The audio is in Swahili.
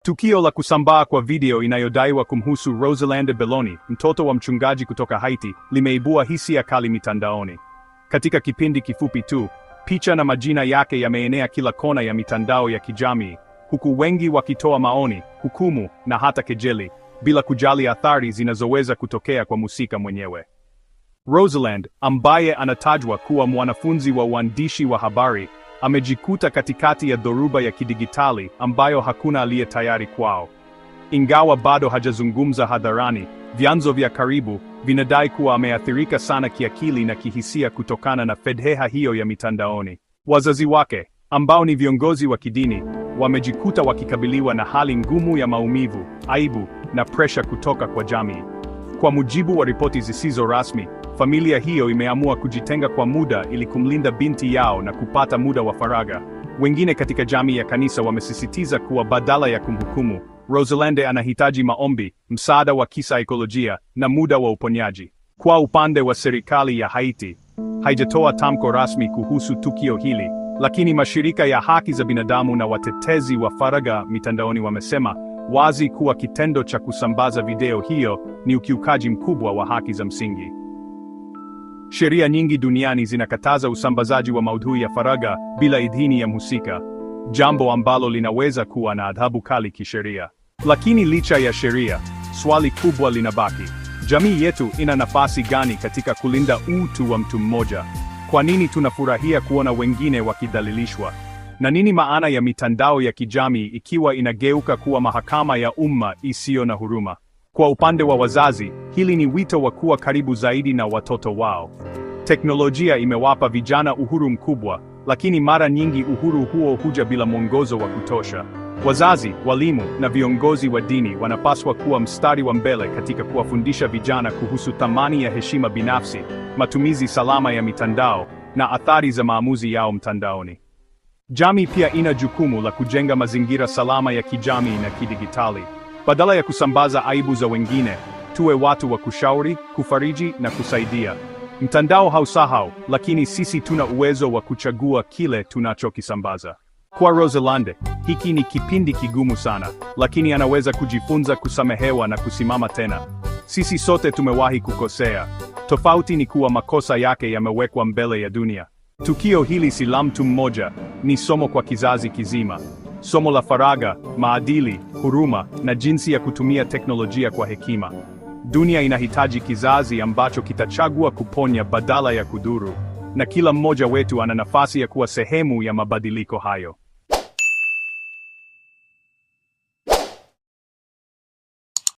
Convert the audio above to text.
Tukio la kusambaa kwa video inayodaiwa kumhusu Roseland Belloni, mtoto wa mchungaji kutoka Haiti, limeibua hisia kali mitandaoni. Katika kipindi kifupi tu, picha na majina yake yameenea kila kona ya mitandao ya kijamii, huku wengi wakitoa maoni, hukumu na hata kejeli, bila kujali athari zinazoweza kutokea kwa mhusika mwenyewe. Roseland, ambaye anatajwa kuwa mwanafunzi wa uandishi wa habari, amejikuta katikati ya dhoruba ya kidigitali ambayo hakuna aliye tayari kwao. Ingawa bado hajazungumza hadharani, vyanzo vya karibu vinadai kuwa ameathirika sana kiakili na kihisia kutokana na fedheha hiyo ya mitandaoni. Wazazi wake, ambao ni viongozi wa kidini, wamejikuta wakikabiliwa na hali ngumu ya maumivu, aibu na presha kutoka kwa jamii. Kwa mujibu wa ripoti zisizo rasmi, familia hiyo imeamua kujitenga kwa muda ili kumlinda binti yao na kupata muda wa faragha. Wengine katika jamii ya kanisa wamesisitiza kuwa badala ya kumhukumu, Roseland anahitaji maombi, msaada wa kisaikolojia na muda wa uponyaji. Kwa upande wa serikali ya Haiti, haijatoa tamko rasmi kuhusu tukio hili, lakini mashirika ya haki za binadamu na watetezi wa faragha mitandaoni wamesema wazi kuwa kitendo cha kusambaza video hiyo ni ukiukaji mkubwa wa haki za msingi. Sheria nyingi duniani zinakataza usambazaji wa maudhui ya faragha bila idhini ya mhusika, jambo ambalo linaweza kuwa na adhabu kali kisheria. Lakini licha ya sheria, swali kubwa linabaki: jamii yetu ina nafasi gani katika kulinda utu wa mtu mmoja? Kwa nini tunafurahia kuona wengine wakidhalilishwa? Na nini maana ya mitandao ya kijamii ikiwa inageuka kuwa mahakama ya umma isiyo na huruma? Kwa upande wa wazazi, hili ni wito wa kuwa karibu zaidi na watoto wao. Teknolojia imewapa vijana uhuru mkubwa, lakini mara nyingi uhuru huo huja bila mwongozo wa kutosha. Wazazi, walimu na viongozi wa dini wanapaswa kuwa mstari wa mbele katika kuwafundisha vijana kuhusu thamani ya heshima binafsi, matumizi salama ya mitandao na athari za maamuzi yao mtandaoni. Jamii pia ina jukumu la kujenga mazingira salama ya kijamii na kidigitali. Badala ya kusambaza aibu za wengine, tuwe watu wa kushauri, kufariji na kusaidia. Mtandao hausahau, lakini sisi tuna uwezo wa kuchagua kile tunachokisambaza. Kwa Roseland, hiki ni kipindi kigumu sana, lakini anaweza kujifunza kusamehewa na kusimama tena. Sisi sote tumewahi kukosea. Tofauti ni kuwa makosa yake yamewekwa mbele ya dunia. Tukio hili si la mtu mmoja, ni somo kwa kizazi kizima. Somo la faragha, maadili, huruma na jinsi ya kutumia teknolojia kwa hekima. Dunia inahitaji kizazi ambacho kitachagua kuponya badala ya kudhuru, na kila mmoja wetu ana nafasi ya kuwa sehemu ya mabadiliko hayo.